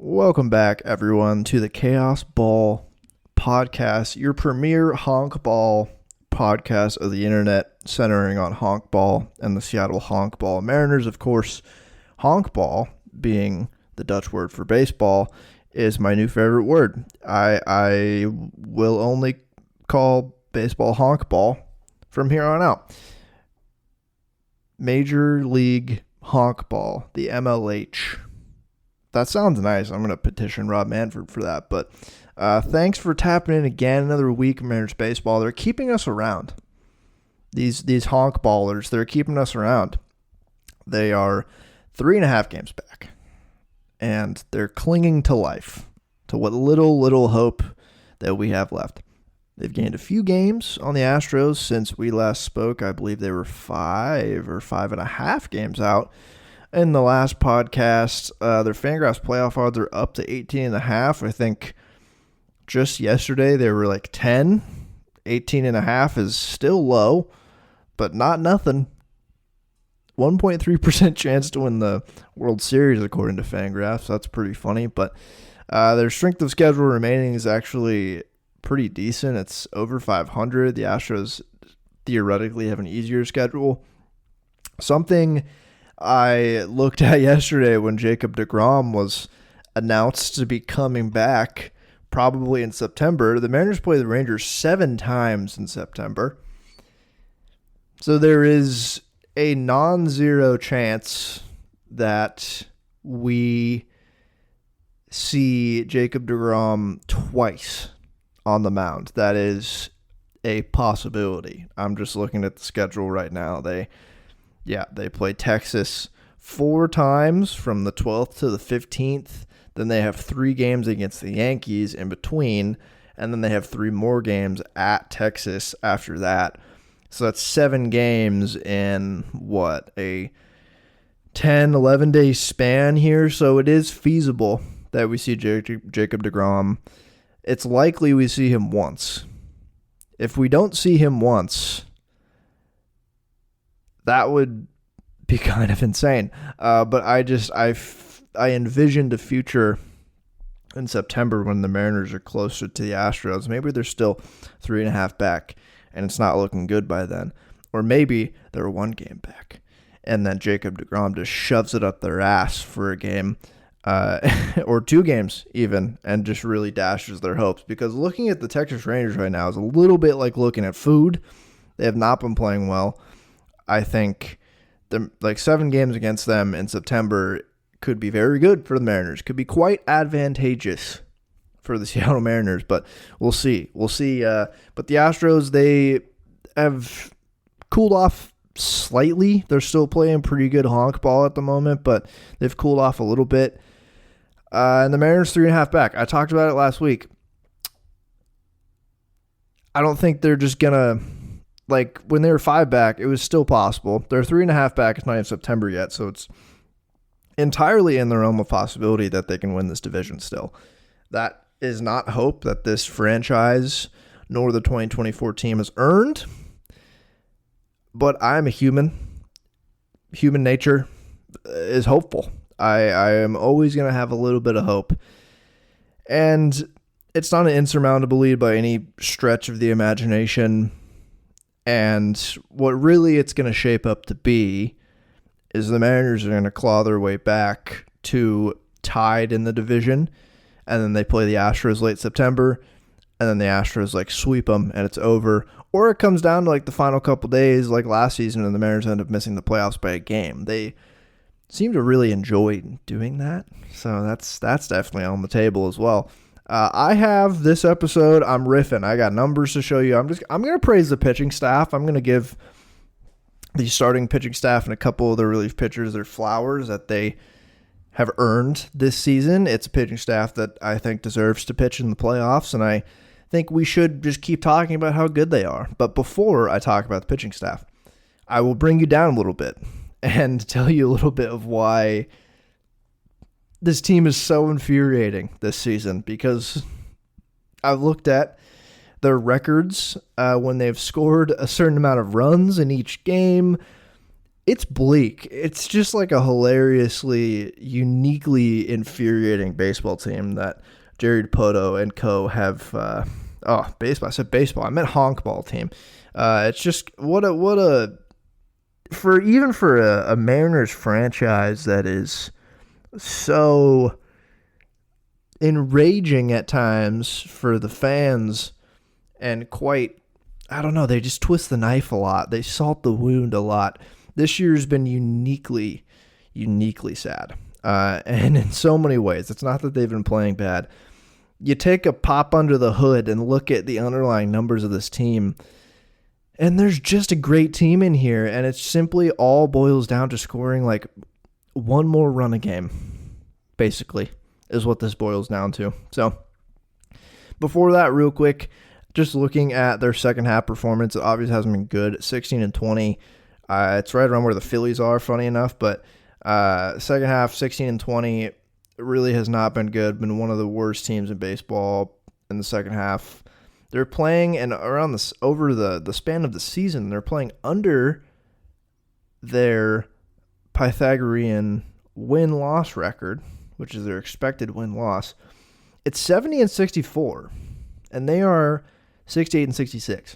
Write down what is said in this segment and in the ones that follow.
Welcome back, everyone, to the Chaos Ball podcast, your premier honkball podcast of the internet, centering on honkball and the Seattle Honkbal Mariners. Of course, honkball, being the Dutch word for baseball, is my new favorite word. I will only call baseball honkball from here on out. Major League Honkball, the MLH. That sounds nice. I'm going to petition Rob Manfred for that. But thanks for tapping in again. Another week of Mariners baseball. They're keeping us around. These honk ballers, they're keeping us around. They are 3.5 games back. And they're clinging to life, to what little hope that we have left. They've gained a few games on the Astros since we last spoke. I believe they were 5 or 5.5 games out. In the last podcast, their Fangraphs playoff odds are up to 18.5. I think just yesterday they were like 10. 18.5 is still low, but not nothing. 1.3% chance to win the World Series according to Fangraphs. That's pretty funny, but their strength of schedule remaining is actually pretty decent. It's over 500. The Astros theoretically have an easier schedule. Something I looked at yesterday when Jacob deGrom was announced to be coming back, probably in September. The Mariners play the Rangers 7 times in September. So there is a non-zero chance that we see Jacob deGrom twice on the mound. That is a possibility. I'm just looking at the schedule right now. They play Texas 4 times from the 12th to the 15th. Then they have 3 games against the Yankees in between. And then they have 3 more games at Texas after that. So that's 7 games in, a 10, 11-day span here. So it is feasible that we see Jacob deGrom. It's likely we see him once. If we don't see him once, that would be kind of insane. But I envisioned a future in September when the Mariners are closer to the Astros. Maybe they're still 3.5 back, and it's not looking good by then. Or maybe they're 1 game back, and then Jacob deGrom just shoves it up their ass for a game, or 2 games even, and just really dashes their hopes. Because looking at the Texas Rangers right now is a little bit like looking at food. They have not been playing well. I think 7 games against them in September could be very good for the Mariners. Could be quite advantageous for the Seattle Mariners, but we'll see. But the Astros, they have cooled off slightly. They're still playing pretty good honk ball at the moment, but they've cooled off a little bit. And the Mariners 3.5 back. I talked about it last week. I don't think they're just going to... when they were 5 back, it was still possible. They're 3.5 back. It's not even September yet, so it's entirely in the realm of possibility that they can win this division still. That is not hope that this franchise nor the 2024 team has earned, but I'm a human. Human nature is hopeful. I am always going to have a little bit of hope. And it's not an insurmountable lead by any stretch of the imagination. And what really it's going to shape up to be is the Mariners are going to claw their way back to tied in the division, and then they play the Astros late September, and then the Astros sweep them, and it's over. Or it comes down to the final couple days like last season, and the Mariners end up missing the playoffs by a game. They seem to really enjoy doing that, so that's definitely on the table as well. I have this episode. I'm riffing. I got numbers to show you. I'm going to praise the pitching staff. I'm going to give the starting pitching staff and a couple of the relief pitchers their flowers that they have earned this season. It's a pitching staff that I think deserves to pitch in the playoffs, and I think we should just keep talking about how good they are. But before I talk about the pitching staff, I will bring you down a little bit and tell you a little bit of why this team is so infuriating this season, because I've looked at their records when they've scored a certain amount of runs in each game. It's bleak. It's just like a hilariously, uniquely infuriating baseball team that Jared Poto and co have. Baseball. I said baseball. I meant honkball team. It's just what a for a Mariners franchise that is so enraging at times for the fans and quite, I don't know, they just twist the knife a lot. They salt the wound a lot. This year's been uniquely sad. And in so many ways, it's not that they've been playing bad. You take a pop under the hood and look at the underlying numbers of this team, and there's just a great team in here, and it simply all boils down to scoring like one more run a game, basically, is what this boils down to. So, before that, real quick, just looking at their second half performance, it obviously hasn't been good. 16-20. It's right around where the Phillies are, funny enough, but second half, 16-20. It really has not been good. Been one of the worst teams in baseball in the second half. They're playing, and around this over the span of the season, they're playing under their Pythagorean win-loss record, which is their expected win-loss. It's 70-64, and they are 68-66.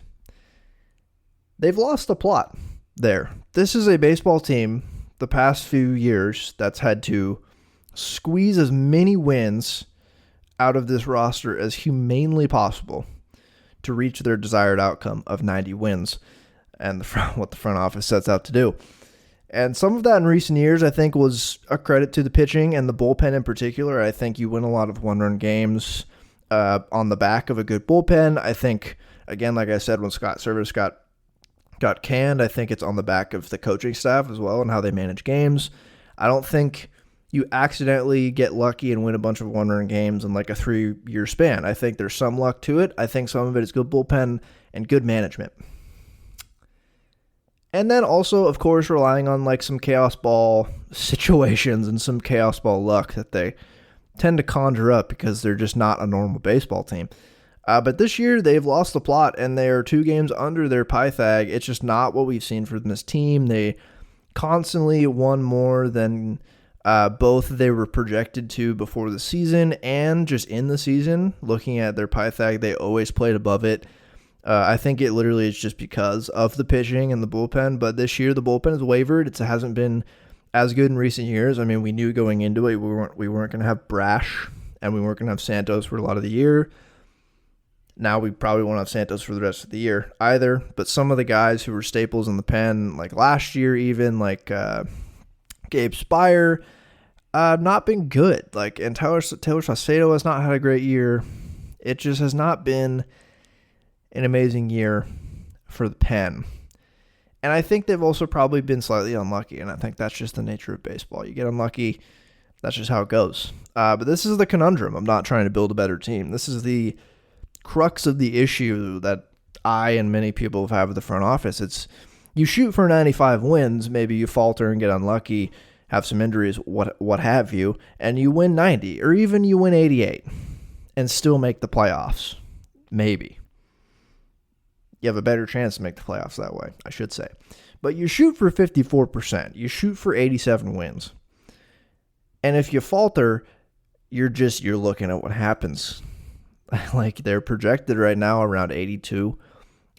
They've lost the plot there. This is a baseball team the past few years that's had to squeeze as many wins out of this roster as humanely possible to reach their desired outcome of 90 wins and what the front office sets out to do. And some of that in recent years, I think, was a credit to the pitching and the bullpen in particular. I think you win a lot of one-run games on the back of a good bullpen. I think, again, like I said, when Scott Service got canned, I think it's on the back of the coaching staff as well and how they manage games. I don't think you accidentally get lucky and win a bunch of one-run games in like a 3-year span. I think there's some luck to it. I think some of it is good bullpen and good management. And then also, of course, relying on like some chaos ball situations and some chaos ball luck that they tend to conjure up because they're just not a normal baseball team. But this year, they've lost the plot, and they are 2 games under their Pythag. It's just not what we've seen from this team. They constantly won more than both they were projected to before the season and just in the season. Looking at their Pythag, they always played above it. I think it literally is just because of the pitching and the bullpen. But this year, the bullpen has wavered. It hasn't been as good in recent years. I mean, we knew going into it we weren't going to have Brash, and we weren't going to have Santos for a lot of the year. Now we probably won't have Santos for the rest of the year either. But some of the guys who were staples in the pen, like last year even, like Gabe Spire, not been good. Like, and Taylor Saucedo has not had a great year. It just has not been an amazing year for the pen. And I think they've also probably been slightly unlucky, and I think that's just the nature of baseball. You get unlucky, that's just how it goes. But this is the conundrum. I'm not trying to build a better team. This is the crux of the issue that I and many people have with the front office. It's you shoot for 95 wins, maybe you falter and get unlucky, have some injuries, what have you, and you win 90, or even you win 88 and still make the playoffs. Maybe. You have a better chance to make the playoffs that way, I should say. But you shoot for 54%. You shoot for 87 wins. And if you falter, you're looking at what happens. Like, they're projected right now around 82,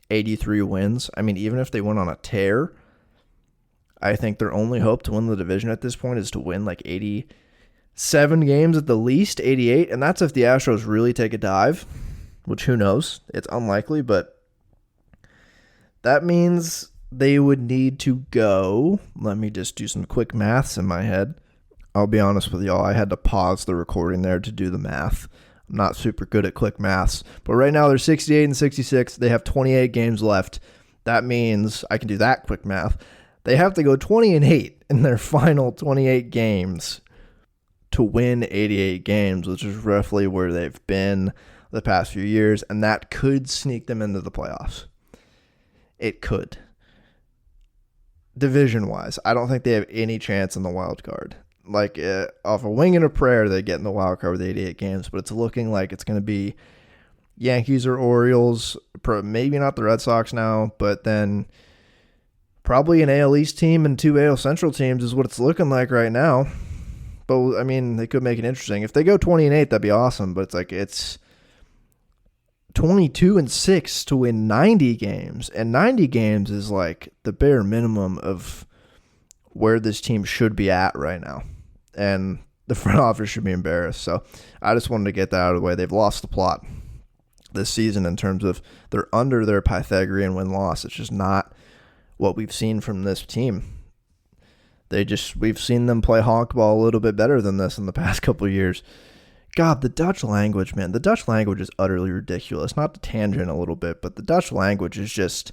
83 wins. I mean, even if they went on a tear, I think their only hope to win the division at this point is to win like 87 games at the least, 88. And that's if the Astros really take a dive, which who knows? It's unlikely, but that means they would need to go. Let me just do some quick maths in my head. I'll be honest with y'all. I had to pause the recording there to do the math. I'm not super good at quick maths. But right now they're 68-66. They have 28 games left. That means, I can do that quick math, they have to go 20-8 in their final 28 games to win 88 games, which is roughly where they've been the past few years. And that could sneak them into the playoffs. It could. Division-wise, I don't think they have any chance in the wild card. Like, off a wing and a prayer, they get in the wild card with 88 games, but it's looking like it's going to be Yankees or Orioles, maybe not the Red Sox now, but then Probably an AL East team and 2 AL Central teams is what it's looking like right now. But, I mean, they could make it interesting. If they go 20-8, that'd be awesome. But it's 22-6 to win 90 games. And 90 games is like the bare minimum of where this team should be at right now. And the front office should be embarrassed. So I just wanted to get that out of the way. They've lost the plot this season in terms of they're under their Pythagorean win-loss. It's just not what we've seen from this team. We've seen them play honkball a little bit better than this in the past couple of years. God, the Dutch language, man. The Dutch language is utterly ridiculous. Not to tangent a little bit, but the Dutch language is just,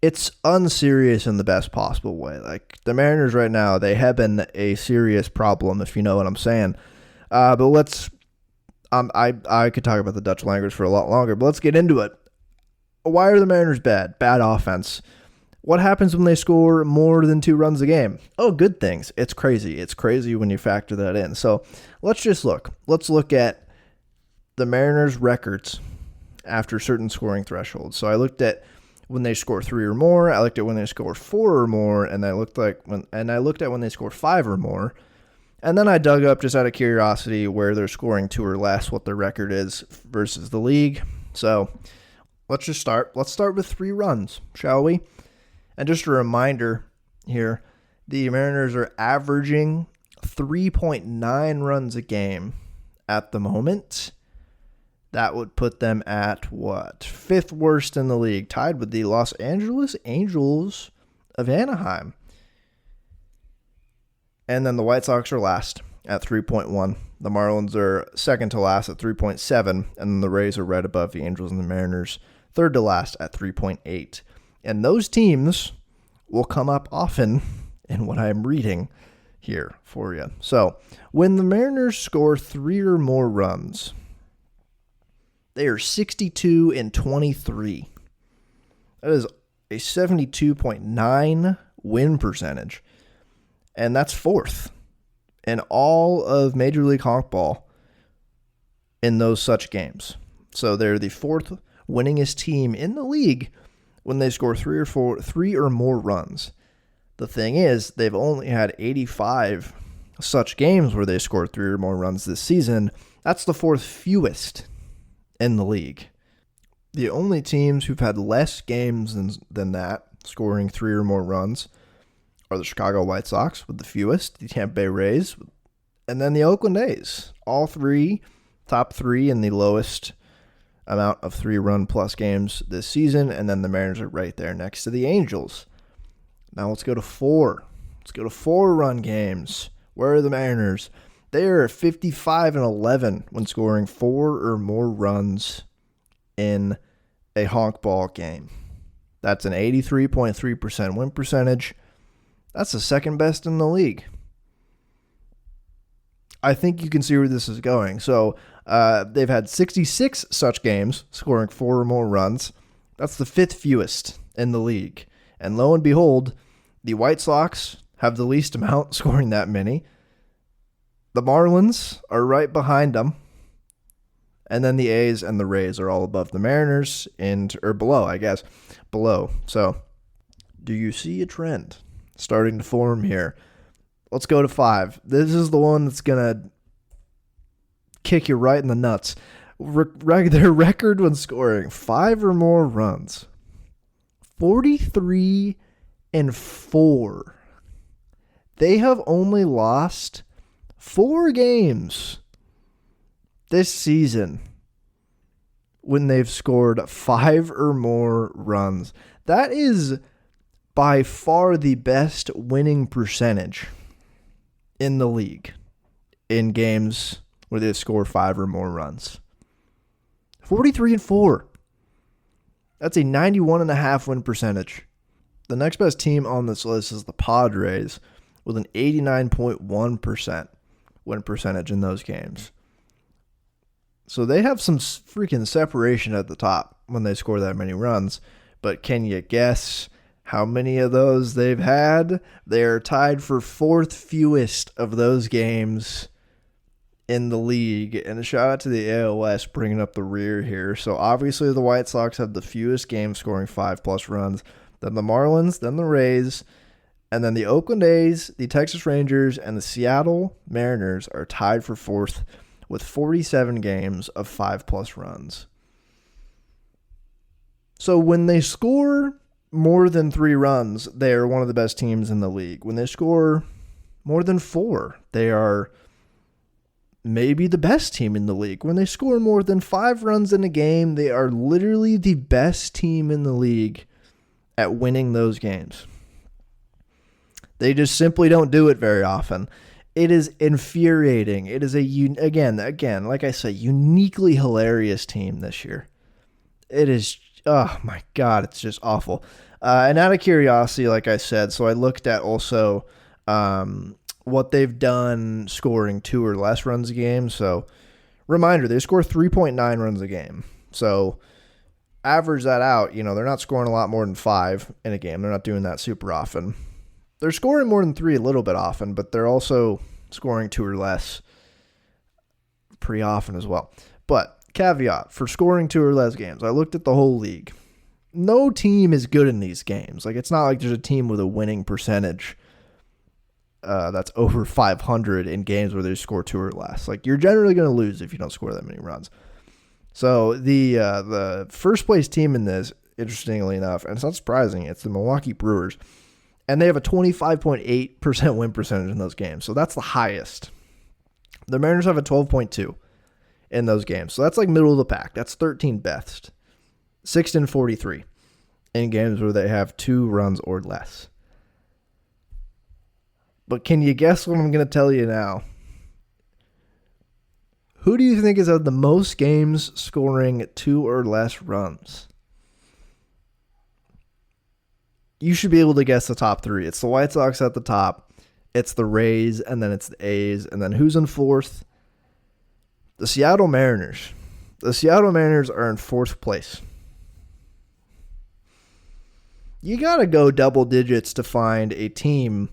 it's unserious in the best possible way. Like, the Mariners right now, they have been a serious problem, if you know what I'm saying. But let's, I could talk about the Dutch language for a lot longer, but let's get into it. Why are the Mariners bad? Bad offense. What happens when they score more than 2 runs a game? Oh, good things. It's crazy. It's crazy when you factor that in. So let's just look. Let's look at the Mariners' records after certain scoring thresholds. So I looked at when they score 3 or more. I looked at when they score 4 or more, and I looked at when they score 5 or more. And then I dug up, just out of curiosity, where they're scoring 2 or less, what their record is versus the league. So let's just start. Let's start with 3 runs, shall we? And just a reminder here, the Mariners are averaging 3.9 runs a game at the moment. That would put them at, 5th worst in the league, tied with the Los Angeles Angels of Anaheim. And then the White Sox are last at 3.1. The Marlins are second to last at 3.7. And then the Rays are right above the Angels and the Mariners, third to last at 3.8. And those teams will come up often in what I'm reading here for you. So when the Mariners score 3 or more runs, they are 62-23. That is a 72.9 win percentage. And that's 4th in all of Major League Honkball in those such games. So they're the 4th winningest team in the league when they score 3 or more runs. The thing is, they've only had 85 such games where they scored 3 or more runs this season. That's the 4th fewest in the league. The only teams who've had less games than that, scoring 3 or more runs, are the Chicago White Sox with the fewest, the Tampa Bay Rays, and then the Oakland A's. All 3, top 3 in the lowest amount of 3-run plus games this season, and then the Mariners are right there next to the Angels. Now let's go to 4. Let's go to 4-run games. Where are the Mariners? They are 55-11 when scoring 4 or more runs in a honkball game. That's an 83.3% win percentage. That's the second best in the league. I think you can see where this is going. So they've had 66 such games, scoring 4 or more runs. That's the 5th fewest in the league. And lo and behold, the White Sox have the least amount, scoring that many. The Marlins are right behind them. And then the A's and the Rays are all above the Mariners, or below, I guess. Below. So, do you see a trend starting to form here? Let's go to 5. This is the one that's going to kick you right in the nuts. Their record when scoring 5 or more runs, 43-4. They have only lost 4 games this season when they've scored 5 or more runs. That is by far the best winning percentage in the league in games where they score 5 or more runs. 43-4. That's a 91.5 win percentage. The next best team on this list is the Padres with an 89.1% win percentage in those games. So they have some freaking separation at the top when they score that many runs. But can you guess how many of those they've had? They are tied for 4th fewest of those games in the league. And a shout out to the AL West bringing up the rear here. So obviously the White Sox have the fewest games scoring 5+ runs. then the Marlins, then the Rays, and then the Oakland A's, the Texas Rangers, and the Seattle Mariners are tied for fourth with 47 games of 5+ runs. So when they score more than 3 runs, they are one of the best teams in the league. When they score more than 4, they are maybe the best team in the league. When they score more than 5 runs in a game, they are literally the best team in the league at winning those games. They just simply don't do it very often. It is infuriating. It is again, like I said, uniquely hilarious team this year. It is, oh my God, it's just awful. And out of curiosity, like I said, so I looked at also what they've done scoring 2 or less runs a game. So reminder, they score 3.9 runs a game. So average that out, they're not scoring a lot more than 5 in a game. They're not doing that super often. They're scoring more than 3 a little bit often, but they're also scoring 2 or less pretty often as well. But caveat, for scoring 2 or less games, I looked at the whole league. No team is good in these games. Like, it's not like there's a team with a winning percentage that's over 500 in games where they score 2 or less. Like, you're generally going to lose if you don't score that many runs. So the first place team in this, interestingly enough, and it's not surprising, it's the Milwaukee Brewers. And they have a 25.8% win percentage in those games. So that's the highest. The Mariners have a 12.2 in those games. So that's like middle of the pack. That's 13th best. 6th and 43 in games where they have 2 runs or less. But can you guess what I'm going to tell you now? Who do you think has had the most games scoring 2 or less runs? You should be able to guess the top 3. It's the White Sox at the top. It's the Rays, and then it's the A's. And then who's in 4th? The Seattle Mariners. The Seattle Mariners are in 4th place. You got to go double digits to find a team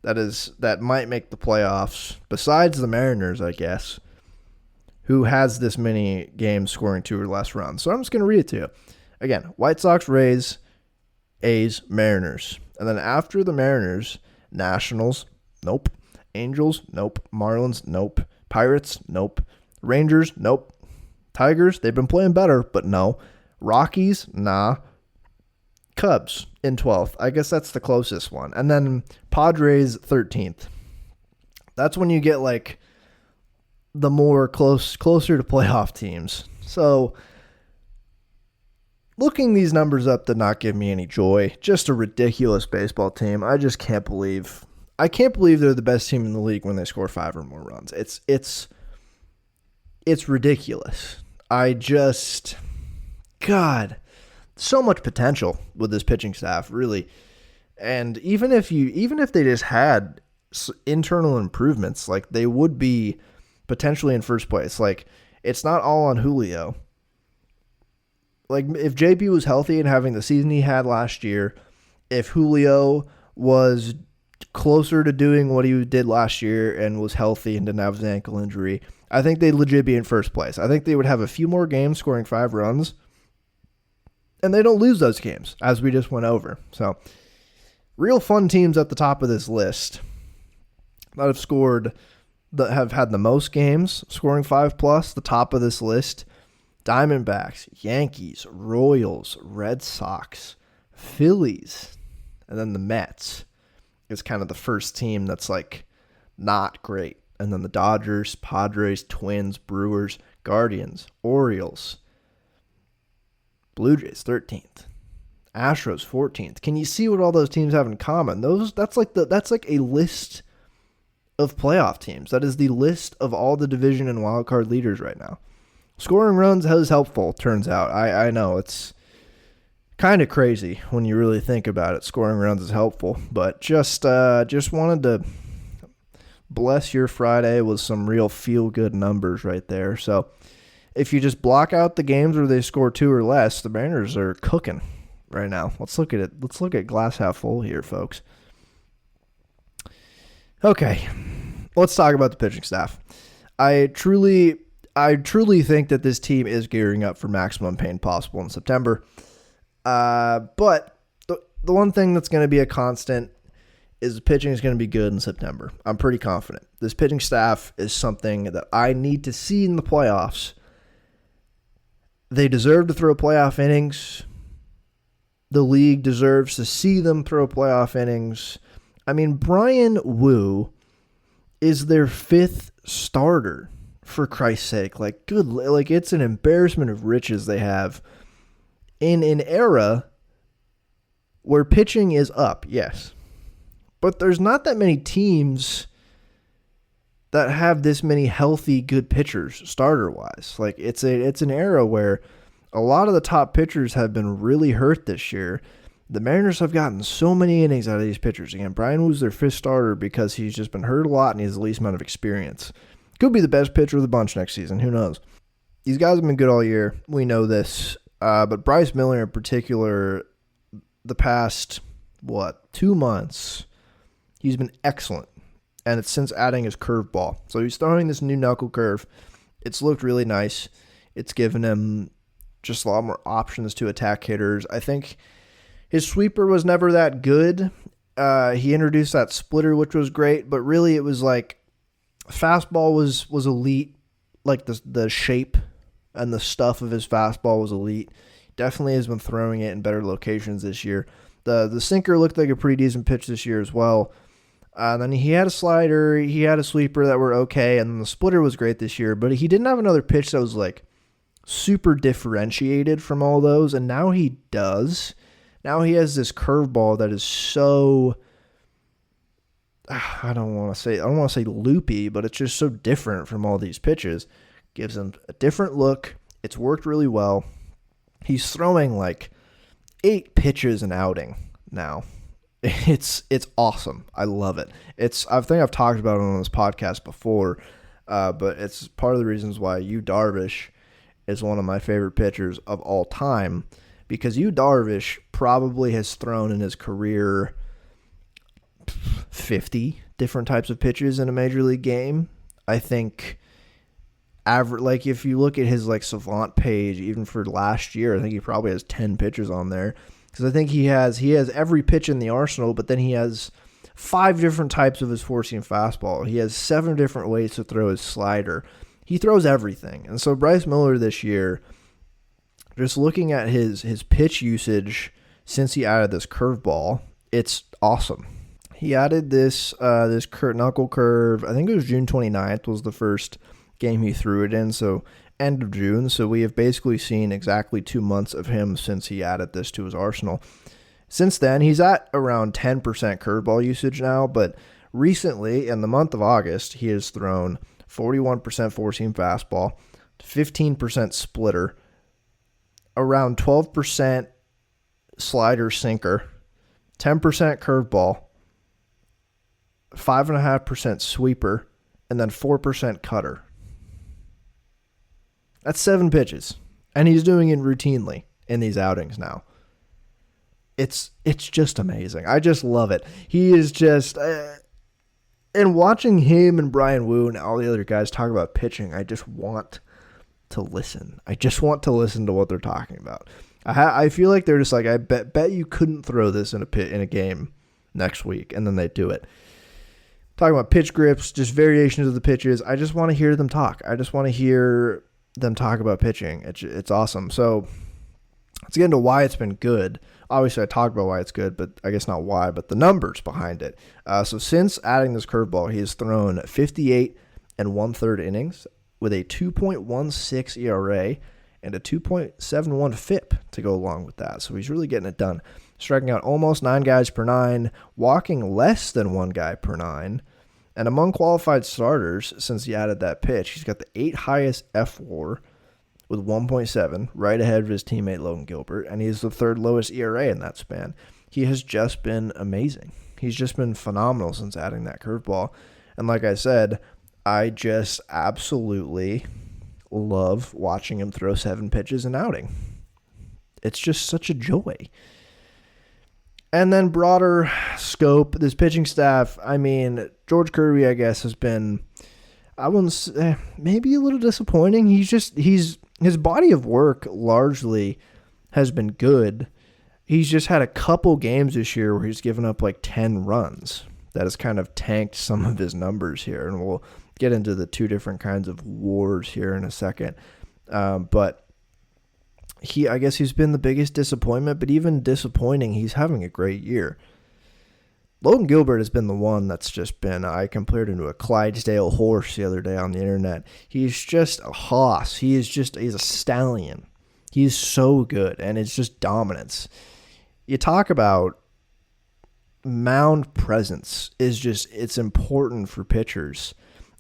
that might make the playoffs, besides the Mariners, I guess, who has this many games scoring 2 or less runs. So I'm just going to read it to you. Again, White Sox, Rays, A's, Mariners. And then after the Mariners, Nationals, nope. Angels, nope. Marlins, nope. Pirates, nope. Rangers, nope. Tigers, they've been playing better, but no. Rockies, nah. Cubs in 12th. I guess that's the closest one. And then Padres, 13th. That's when you get like the more closer to playoff teams. So looking these numbers up did not give me any joy. Just a ridiculous baseball team. I can't believe they're the best team in the league when they score 5 or more runs. It's ridiculous. God, so much potential with this pitching staff, really. And even if they just had internal improvements, like, they would be potentially in first place. Like, it's not all on Julio. Like, if JP was healthy and having the season he had last year, if Julio was closer to doing what he did last year and was healthy and didn't have his ankle injury, I think they'd legit be in first place. I think they would have a few more games scoring 5 runs, and they don't lose those games, as we just went over. So, real fun teams at the top of this list that have had the most games scoring 5+. The top of this list: Diamondbacks, Yankees, Royals, Red Sox, Phillies, and then the Mets is kind of the first team that's like not great. And then the Dodgers, Padres, Twins, Brewers, Guardians, Orioles, Blue Jays, 13th. Astros, 14th. Can you see what all those teams have in common? That's like a list of playoff teams. That is the list of all the division and wildcard leaders right now. Scoring runs is helpful, turns out. I know it's kind of crazy when you really think about it. Scoring runs is helpful, but just wanted to bless your Friday with some real feel-good numbers right there. So if you just block out the games where they score 2 or less, the Mariners are cooking right now. Let's look at it. Let's look at glass half full here, folks. Okay, let's talk about the pitching staff. I truly think that this team is gearing up for maximum pain possible in September. But the one thing that's going to be a constant is the pitching is going to be good in September. I'm pretty confident. This pitching staff is something that I need to see in the playoffs. They deserve to throw playoff innings. The league deserves to see them throw playoff innings. I mean, Brian Wu is their 5th starter, for Christ's sake. Like, it's an embarrassment of riches they have in an era where pitching is up, yes. But there's not that many teams that have this many healthy, good pitchers, starter-wise. Like, it's an era where a lot of the top pitchers have been really hurt this year. The Mariners have gotten so many innings out of these pitchers. Again, Brian Wu's their 5th starter because he's just been hurt a lot and he has the least amount of experience. Could be the best pitcher of the bunch next season. Who knows? These guys have been good all year. We know this. But Bryce Miller in particular, the past, 2 months, he's been excellent. And it's since adding his curveball. So he's throwing this new knuckle curve. It's looked really nice. It's given him just a lot more options to attack hitters. I think his sweeper was never that good. He introduced that splitter, which was great. But really it was like fastball was elite. Like the shape and the stuff of his fastball was elite. Definitely has been throwing it in better locations this year. The sinker looked like a pretty decent pitch this year as well. Then he had a slider, he had a sweeper that were okay, and then the splitter was great this year, but he didn't have another pitch that was like super differentiated from all those, and now he does. Now he has this curveball that is so, I don't want to say loopy, but it's just so different from all these pitches. Gives him a different look. It's worked really well. He's throwing like 8 pitches an outing now. It's awesome. I love it. I think I've talked about it on this podcast before, but it's part of the reasons why Yu Darvish is one of my favorite pitchers of all time, because Yu Darvish probably has thrown in his career 50 different types of pitches in a major league game. I think like if you look at his like Savant page, even for last year, I think he probably has 10 pitches on there. Because I think he has every pitch in the arsenal, but then he has 5 different types of his four-seam fastball. He has 7 different ways to throw his slider. He throws everything. And so Bryce Miller this year, just looking at his pitch usage since he added this curveball, it's awesome. He added this knuckle curve. I think it was June 29th was the first game he threw it in. So end of June, so we have basically seen exactly 2 months of him since he added this to his arsenal. Since then, he's at around 10% curveball usage now, but recently, in the month of August, he has thrown 41% four-seam fastball, 15% splitter, around 12% slider sinker, 10% curveball, 5.5% sweeper, and then 4% cutter. That's 7 pitches, and he's doing it routinely in these outings now. It's just amazing. I just love it. He is just, and watching him and Brian Wu and all the other guys talk about pitching, I just want to listen. I just want to listen to what they're talking about. I feel like they're just like, I bet you couldn't throw this in a game next week, and then they do it. Talking about pitch grips, just variations of the pitches. I just want to hear them talk. I just want to hear them talk about pitching. It's awesome. So let's get into why it's been good. Obviously, I talked about why it's good, but I guess not why, but the numbers behind it. So since adding this curveball, he has thrown 58 and 1/3 innings with a 2.16 ERA and a 2.71 FIP to go along with that. So he's really getting it done. Striking out almost 9 guys per 9, walking less than 1 guy per 9. And among qualified starters, since he added that pitch, he's got the 8th highest F4 with 1.7, right ahead of his teammate Logan Gilbert, and he's the 3rd lowest ERA in that span. He has just been amazing. He's just been phenomenal since adding that curveball. And like I said, I just absolutely love watching him throw 7 pitches an outing. It's just such a joy. And then broader scope, this pitching staff, I mean, George Kirby, I guess, has been, I wouldn't say, maybe a little disappointing. His body of work largely has been good. he's just had a couple games this year where he's given up like 10 runs. That has kind of tanked some of his numbers here, and we'll get into the two different kinds of wars here in a second. But I guess he's been the biggest disappointment, but even disappointing, he's having a great year. Logan Gilbert has been the one that's just been, I compared him to a Clydesdale horse the other day on the internet. He's just a hoss. He's a stallion. He's so good, and it's just dominance. You talk about mound presence it's important for pitchers.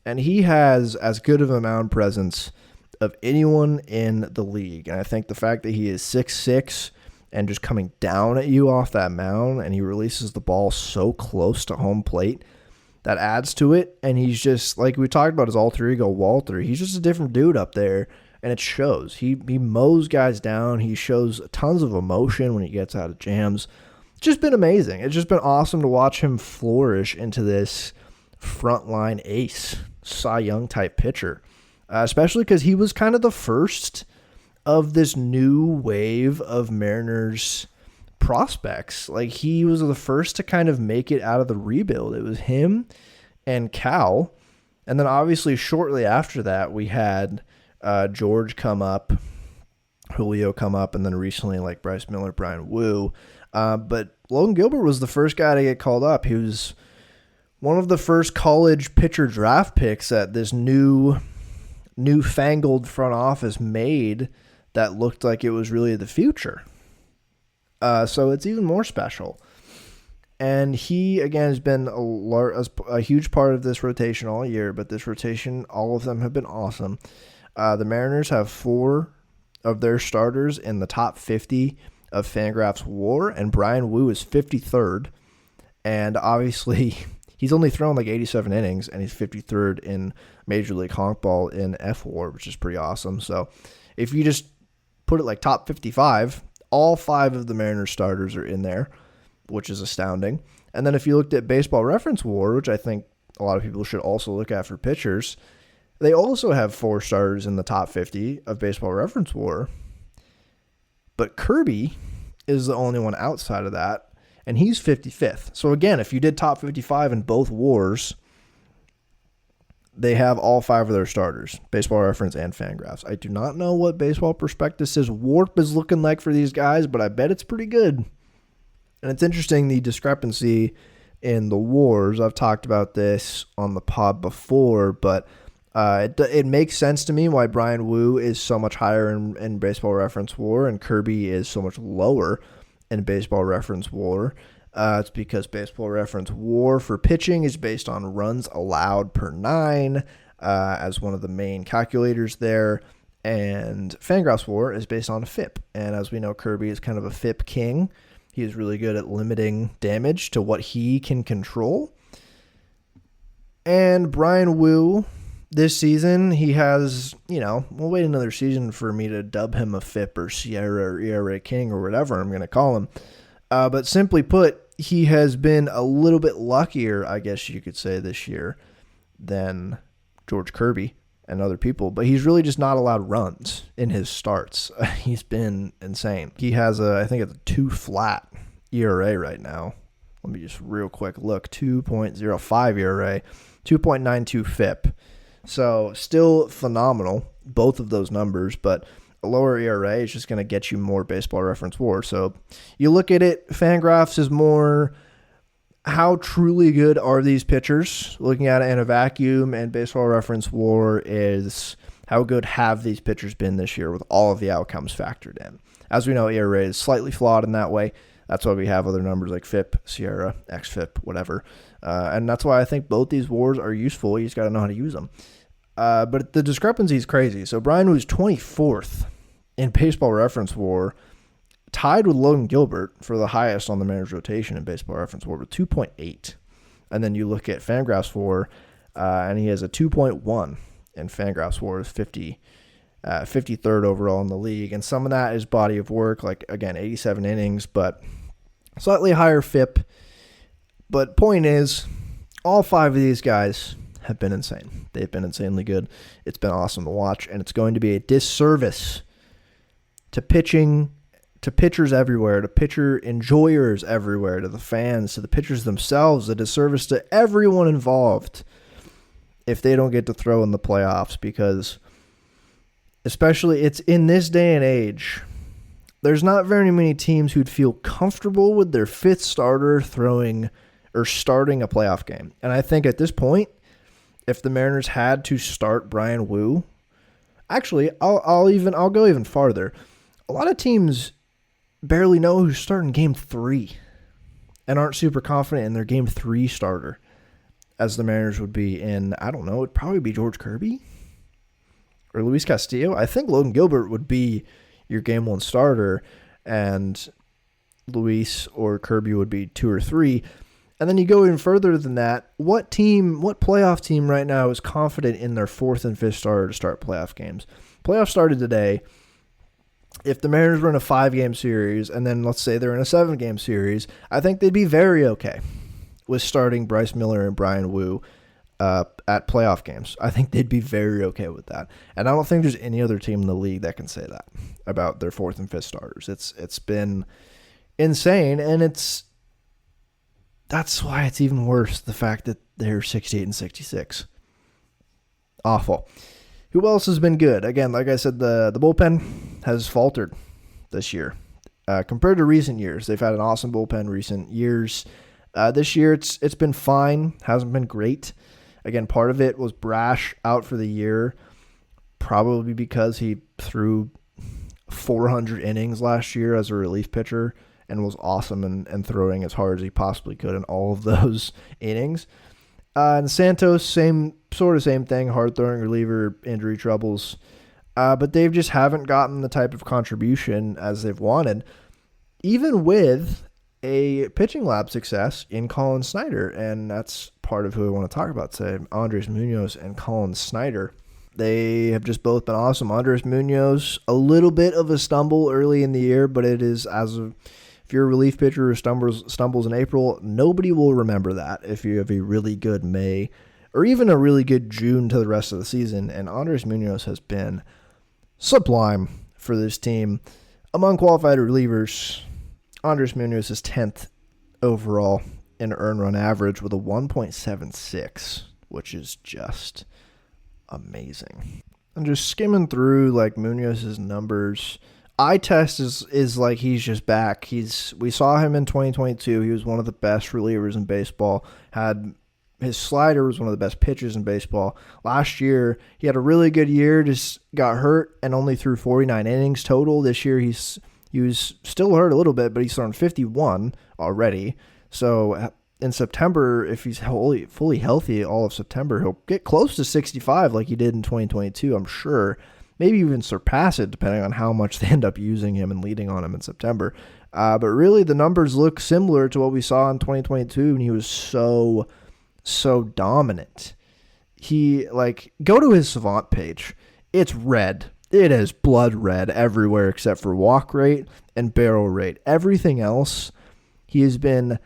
And he has as good of a mound presence of anyone in the league. And I think the fact that he is 6'6", and just coming down at you off that mound, and he releases the ball so close to home plate, that adds to it. And he's just, like we talked about his alter ego, Walter, he's just a different dude up there, and it shows. He mows guys down. He shows tons of emotion when he gets out of jams. It's just been amazing. It's just been awesome to watch him flourish into this frontline ace, Cy Young type pitcher, especially because he was kind of the first of this new wave of Mariners prospects. Like, he was the first to kind of make it out of the rebuild. It was him and Cal. And then obviously shortly after that, we had George come up, Julio come up, and then recently like Bryce Miller, Brian Wu. But Logan Gilbert was the first guy to get called up. He was one of the first college pitcher draft picks that this newfangled front office made that looked like it was really the future. So it's even more special. And he, again, has been a huge part of this rotation all year, but this rotation, all of them have been awesome. The Mariners have 4 of their starters in the top 50 of Fangraphs WAR, and Brian Wu is 53rd. And obviously, he's only thrown like 87 innings, and he's 53rd in Major League Honkball in FWAR, which is pretty awesome. So if you just put it like top 55, all 5 of the Mariners starters are in there, which is astounding. And then if you looked at Baseball Reference WAR, which I think a lot of people should also look at for pitchers, they also have 4 starters in the top 50 of Baseball Reference WAR. But Kirby is the only one outside of that, and he's 55th. So again, if you did top 55 in both wars, they have all 5 of their starters, Baseball Reference and Fangraphs. I do not know what Baseball Prospectus's WARP is looking like for these guys, but I bet it's pretty good. And it's interesting, the discrepancy in the wars. I've talked about this on the pod before, but it makes sense to me why Brian Wu is so much higher in Baseball Reference WAR and Kirby is so much lower in Baseball Reference WAR. It's because Baseball Reference WAR for pitching is based on runs allowed per 9 as one of the main calculators there. And Fangraphs WAR is based on FIP. And as we know, Kirby is kind of a FIP king. He is really good at limiting damage to what he can control. And Brian Wu, this season, he has, we'll wait another season for me to dub him a FIP or Sierra or ERA King or whatever I'm going to call him. But simply put, he has been a little bit luckier, I guess you could say, this year than George Kirby and other people. But he's really just not allowed runs in his starts. He's been insane. He has I think it's a 2 flat ERA right now. Let me just real quick look. 2.05 ERA, 2.92 FIP. So still phenomenal, both of those numbers, but a lower ERA is just going to get you more Baseball Reference WAR. So you look at it, Fangraphs is more how truly good are these pitchers, looking at it in a vacuum, and Baseball Reference WAR is how good have these pitchers been this year with all of the outcomes factored in. As we know, ERA is slightly flawed in that way. That's why we have other numbers like FIP, Sierra, XFIP, whatever. And that's why I think both these WARs are useful. You just got to know how to use them. But the discrepancy is crazy. So Brian was 24th in Baseball Reference WAR, tied with Logan Gilbert for the highest on the Mariners rotation in Baseball Reference WAR with 2.8. And then you look at Fangraphs WAR, and he has a 2.1, and Fangraphs WAR is 53rd overall in the league. And some of that is body of work, like, again, 87 innings, but slightly higher FIP. But point is, all 5 of these guys have been insane. They've been insanely good. It's been awesome to watch, and it's going to be a disservice to pitching to pitchers everywhere, to pitcher enjoyers everywhere, to the fans, to the pitchers themselves, a disservice to everyone involved if they don't get to throw in the playoffs, because especially it's in this day and age, there's not very many teams who'd feel comfortable with their fifth starter throwing or starting a playoff game. And I think at this point, if the Mariners had to start Brian Wu, actually, I'll go even farther. A lot of teams barely know who's starting game 3 and aren't super confident in their game 3 starter, as the Mariners would be in, I don't know, it'd probably be George Kirby or Luis Castillo. I think Logan Gilbert would be your game 1 starter, and Luis or Kirby would be 2 or 3. And then you go even further than that. What playoff team right now is confident in their 4th and 5th starter to start playoff games? Playoffs started today. If the Mariners were in a 5-game series, and then let's say they're in a 7-game series, I think they'd be very okay with starting Bryce Miller and Brian Wu at playoff games. I think they'd be very okay with that. And I don't think there's any other team in the league that can say that about their 4th and 5th starters. It's been insane, and that's why it's even worse, the fact that they're 68 and 66. Awful. Who else has been good? Again, like I said, the bullpen has faltered this year. Compared to recent years, they've had an awesome bullpen recent years. This year, it's been fine. Hasn't been great. Again, part of it was Brash out for the year, probably because he threw 400 innings last year as a relief pitcher and was awesome and throwing as hard as he possibly could in all of those innings. And Santos, same thing, hard-throwing reliever, injury troubles. But they just haven't gotten the type of contribution as they've wanted, even with a pitching lab success in Colin Snyder. And that's part of who I want to talk about today, Andres Munoz and Colin Snyder. They have just both been awesome. Andres Munoz, a little bit of a stumble early in the year, but it is if you're a relief pitcher who stumbles in April, nobody will remember that if you have a really good May or even a really good June to the rest of the season. And Andres Munoz has been sublime for this team. Among qualified relievers, Andres Munoz is 10th overall in earned run average with a 1.76, which is just amazing. I'm just skimming through Munoz's numbers. Eye test is like he's just back. We saw him in 2022. He was one of the best relievers in baseball. His slider was one of the best pitches in baseball. Last year, he had a really good year, just got hurt and only threw 49 innings total. This year, he was still hurt a little bit, but he's thrown 51 already. So in September, if he's fully healthy all of September, he'll get close to 65 like he did in 2022, I'm sure. Maybe even surpass it depending on how much they end up using him and leading on him in September. But really, the numbers look similar to what we saw in 2022 when he was so dominant. Go to his Savant page. It's red. It is blood red everywhere except for walk rate and barrel rate. Everything else, he has been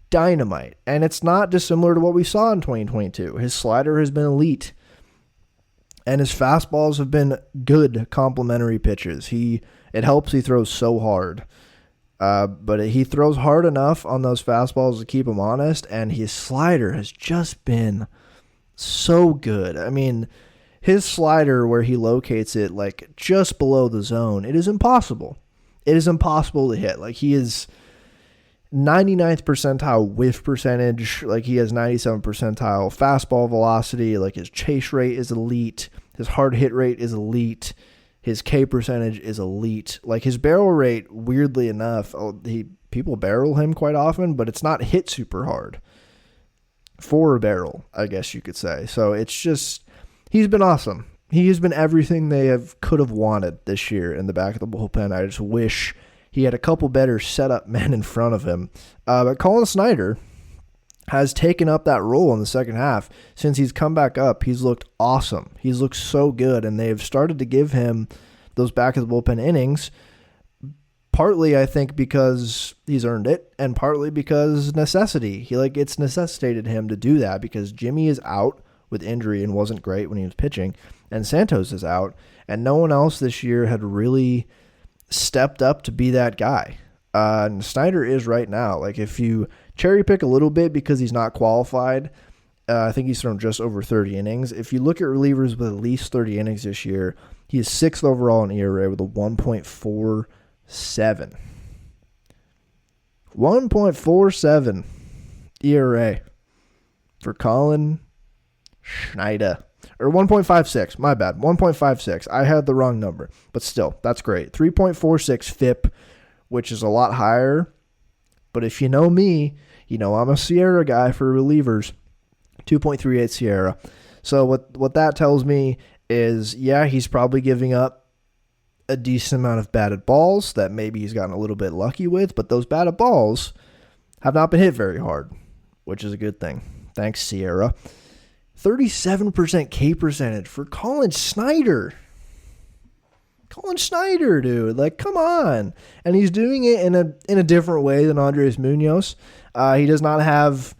dynamite. And it's not dissimilar to what we saw in 2022. His slider has been elite. And his fastballs have been good complementary pitches. It helps he throws so hard. But he throws hard enough on those fastballs to keep him honest, and his slider has just been so good. I mean, his slider where he locates it just below the zone, it is impossible. It is impossible to hit. He is 99th percentile whiff percentage. He has 97th percentile fastball velocity. His chase rate is elite. His hard hit rate is elite. His K percentage is elite. His barrel rate, weirdly enough, people barrel him quite often, but it's not hit super hard for a barrel, I guess you could say. So it's just, he's been awesome. He has been everything they could have wanted this year in the back of the bullpen. I just wish he had a couple better setup men in front of him. But Colin Snyder has taken up that role in the second half. Since he's come back up, he's looked awesome. He's looked so good, and they've started to give him those back of the bullpen innings, partly, I think, because he's earned it, and partly because necessity. It's necessitated him to do that because Jimmy is out with injury and wasn't great when he was pitching, and Santos is out, and no one else this year had really stepped up to be that guy. And Snyder is right now. Like, if you cherry pick a little bit because he's not qualified, I think he's thrown just over 30 innings. If you look at relievers with at least 30 innings this year, he is 6th overall in ERA with a 1.47. 1.47 ERA for Colin Schneider. Or 1.56, my bad. 1.56. I had the wrong number. But still, that's great. 3.46 FIP, which is a lot higher. But if you know me, you know I'm a Sierra guy for relievers. 2.38 Sierra. So what that tells me is, yeah, he's probably giving up a decent amount of batted balls that maybe he's gotten a little bit lucky with, but those batted balls have not been hit very hard, which is a good thing. Thanks, Sierra. 37% K percentage for Colin Snyder. Colin Snyder, dude. Like, come on. And he's doing it in a different way than Andres Munoz. He does not have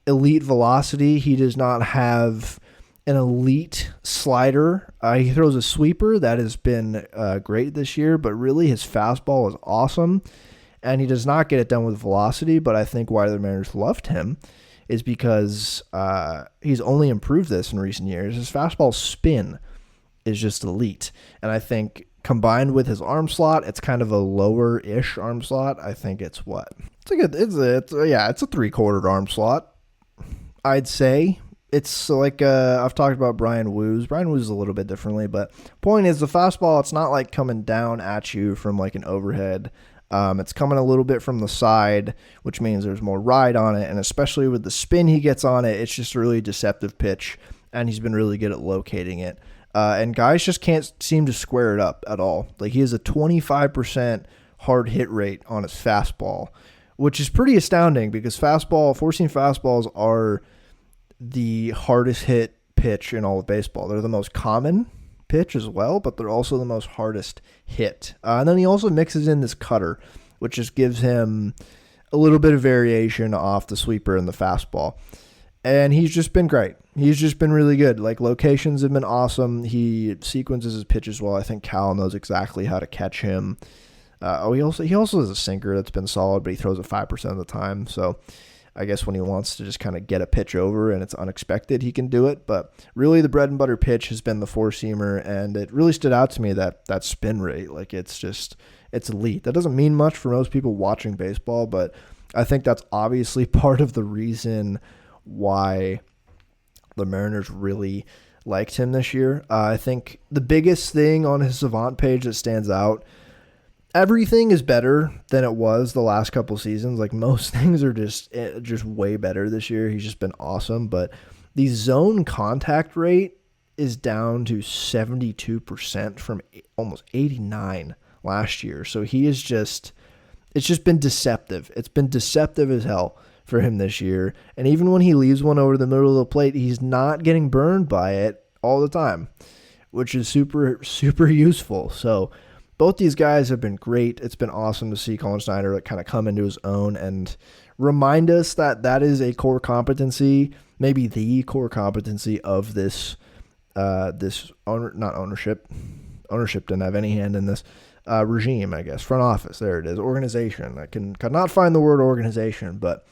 elite velocity. He does not have an elite slider. He throws a sweeper that has been great this year, but really his fastball is awesome. And he does not get it done with velocity, but I think why the Mariners loved him is because he's only improved this in recent years. His fastball spin is just elite. And I think combined with his arm slot, it's kind of a lower-ish arm slot. I think it's what? It's a 3/4 arm slot, I'd say. It's like I've talked about Brian Woo's. Brian Woo's a little bit differently, but point is the fastball, it's not like coming down at you from like an overhead. It's coming a little bit from the side, which means there's more ride on it, and especially with the spin he gets on it, it's just a really deceptive pitch, and he's been really good at locating it. And guys just can't seem to square it up at all. Like, he has a 25% hard hit rate on his fastball, which is pretty astounding because four-seam fastballs are the hardest hit pitch in all of baseball. They're the most common pitch as well, but they're also the most hardest hit. And then he also mixes in this cutter, which just gives him a little bit of variation off the sweeper and the fastball. And he's just been great. He's just been really good. Like, locations have been awesome. He sequences his pitches well. I think Cal knows exactly how to catch him. He also has a sinker that's been solid, but he throws it 5% of the time. So I guess when he wants to just kind of get a pitch over and it's unexpected, he can do it. But really the bread and butter pitch has been the four-seamer, and it really stood out to me that spin rate. Like, it's elite. That doesn't mean much for most people watching baseball, but I think that's obviously part of the reason why the Mariners really liked him this year. I think the biggest thing on his Savant page that stands out, everything is better than it was the last couple seasons. Like, most things are just way better this year. He's just been awesome. But the zone contact rate is down to 72% from almost 89 last year. So it's just been deceptive. It's been deceptive as hell for him this year. And even when he leaves one over the middle of the plate, he's not getting burned by it all the time, which is super, super useful. So both these guys have been great. It's been awesome to see Colin Snyder kind of come into his own and remind us that is a core competency, maybe the core competency of this ownership didn't have any hand in this regime, I guess. Front office, there it is. Organization. I could not find the word organization, but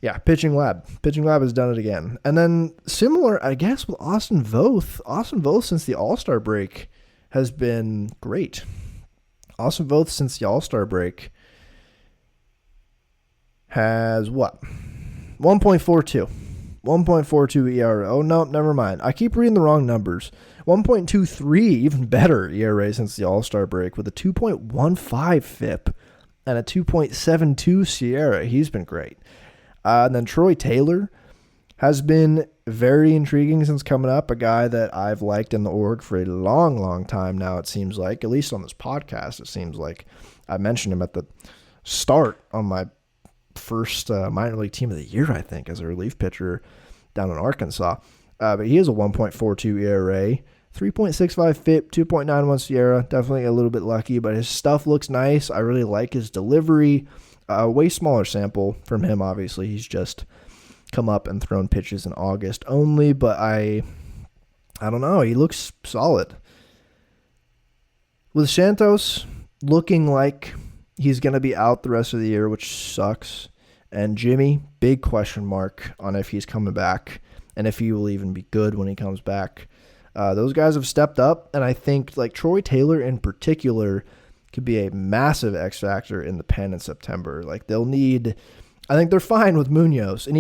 yeah, pitching lab. Pitching lab has done it again. And then similar, I guess, with Austin Voth. Austin Voth since the All-Star break has been great. Austin Voth since the All-Star break has what? 1.42. 1.42 ERA. Oh, no, never mind. I keep reading the wrong numbers. 1.23, even better ERA since the All-Star break with a 2.15 FIP and a 2.72 Sierra. He's been great. And then Troy Taylor has been very intriguing since coming up, a guy that I've liked in the org for a long, long time now, it seems like. At least on this podcast, it seems like. I mentioned him at the start on my first minor league team of the year, I think, as a relief pitcher down in Arkansas. But he has a 1.42 ERA, 3.65 FIP, 2.91 Sierra. Definitely a little bit lucky, but his stuff looks nice. I really like his delivery. Way smaller sample from him, obviously. He's just come up and thrown pitches in August only, but I don't know. He looks solid. With Santos, looking like he's going to be out the rest of the year, which sucks. And Jimmy, big question mark on if he's coming back and if he will even be good when he comes back. Those guys have stepped up, and I think like Troy Taylor in particular could be a massive X factor in the pen in September. Like I think they're fine with Munoz, and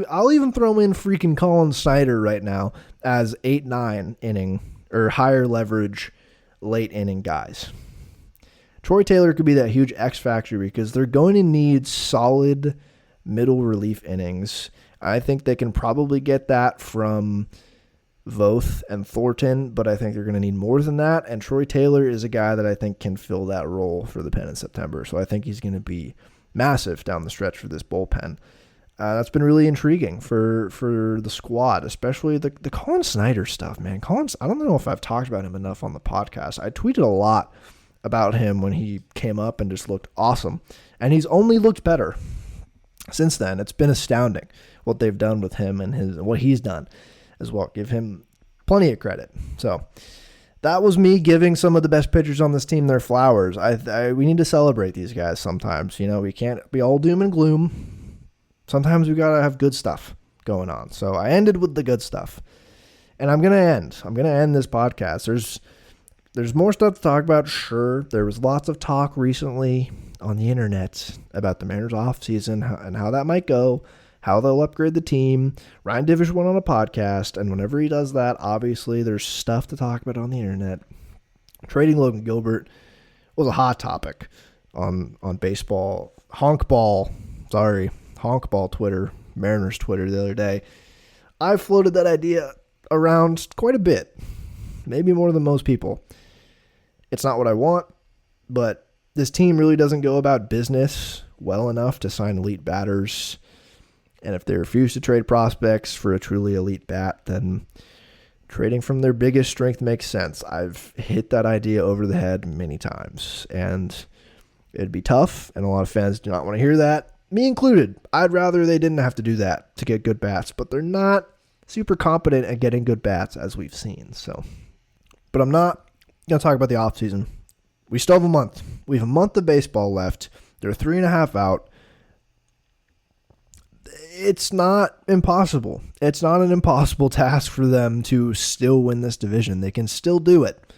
I'll even throw in freaking Colin Snyder right now as 8-9 inning or higher leverage late inning guys. Troy Taylor could be that huge X factor because they're going to need solid middle relief innings. I think they can probably get that from Voth and Thornton, but I think they're going to need more than that. And Troy Taylor is a guy that I think can fill that role for the pen in September. So I think he's going to be massive down the stretch for this bullpen. That's been really intriguing for the squad, especially the Colin Snyder stuff, man. I don't know if I've talked about him enough on the podcast. I tweeted a lot about him when he came up and just looked awesome. And he's only looked better since then. It's been astounding what they've done with him and what he's done as well. Give him plenty of credit. So that was me giving some of the best pitchers on this team their flowers. We need to celebrate these guys sometimes. We can't be all doom and gloom. Sometimes we got to have good stuff going on. So I ended with the good stuff. And I'm going to end this podcast. There's more stuff to talk about, sure. There was lots of talk recently on the internet about the Mariners offseason and how that might go, how they'll upgrade the team. Ryan Divish went on a podcast, and whenever he does that, obviously there's stuff to talk about on the internet. Trading Logan Gilbert was a hot topic on baseball. Honkball Twitter, Mariners Twitter the other day. I floated that idea around quite a bit, maybe more than most people. It's not what I want, but this team really doesn't go about business well enough to sign elite batters. And if they refuse to trade prospects for a truly elite bat, then trading from their biggest strength makes sense. I've hit that idea over the head many times, and it'd be tough, and a lot of fans do not want to hear that, me included. I'd rather they didn't have to do that to get good bats, but they're not super competent at getting good bats, as we've seen. But I'm not going to talk about the offseason. We still have a month. We have a month of baseball left. They're 3.5 out. It's not impossible. It's not an impossible task for them to still win this division. They can still do it.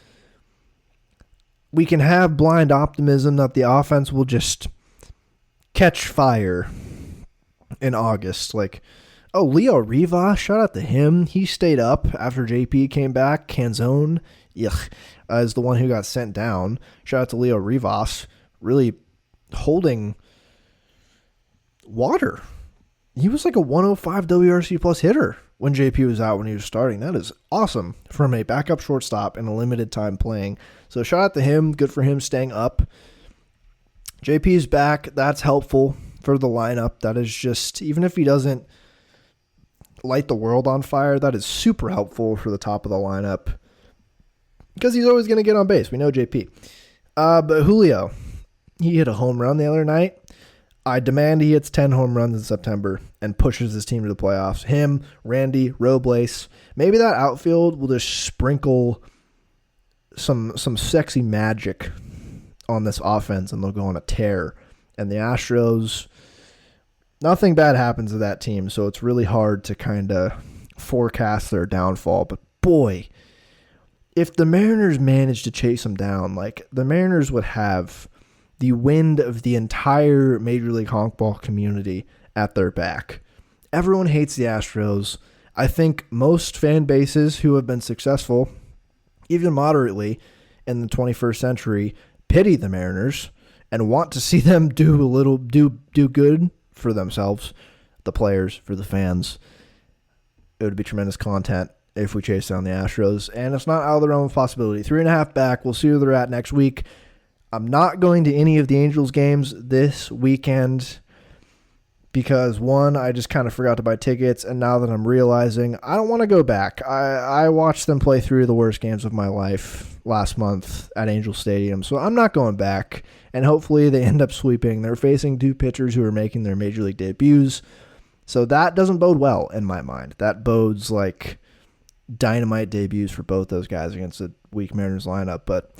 We can have blind optimism that the offense will just catch fire in August. Like, oh, Leo Rivas, shout out to him. He stayed up after JP came back. Canzone, is the one who got sent down. Shout out to Leo Rivas, really holding water. He was like a 105 WRC plus hitter when JP was out when he was starting. That is awesome from a backup shortstop in a limited time playing. So shout out to him. Good for him staying up. JP's back. That's helpful for the lineup. That is just, even if he doesn't light the world on fire, that is super helpful for the top of the lineup because he's always going to get on base. We know JP. But Julio, he hit a home run the other night. I demand he hits 10 home runs in September and pushes his team to the playoffs. Him, Randy, Robles. Maybe that outfield will just sprinkle some sexy magic on this offense and they'll go on a tear. And the Astros, nothing bad happens to that team, so it's really hard to kind of forecast their downfall. But boy, if the Mariners managed to chase them down, like the Mariners would have the wind of the entire Major League Honkball community at their back. Everyone hates the Astros. I think most fan bases who have been successful, even moderately, in the 21st century, pity the Mariners and want to see them do good for themselves, the players, for the fans. It would be tremendous content if we chase down the Astros, and it's not out of the realm of possibility. 3.5 back. We'll see where they're at next week. I'm not going to any of the Angels games this weekend because, one, I just kind of forgot to buy tickets, and now that I'm realizing, I don't want to go back. I watched them play 3 of the worst games of my life last month at Angel Stadium, so I'm not going back, and hopefully they end up sweeping. They're facing 2 pitchers who are making their Major League debuts, so that doesn't bode well in my mind. That bodes like dynamite debuts for both those guys against a weak Mariners lineup, but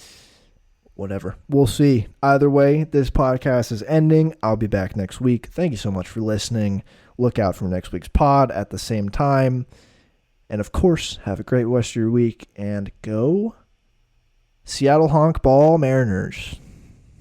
whatever. We'll see. Either way, this podcast is ending. I'll be back next week. Thank you so much for listening. Look out for next week's pod at the same time. And of course, have a great rest of your week and go Seattle Honkbal Mariners.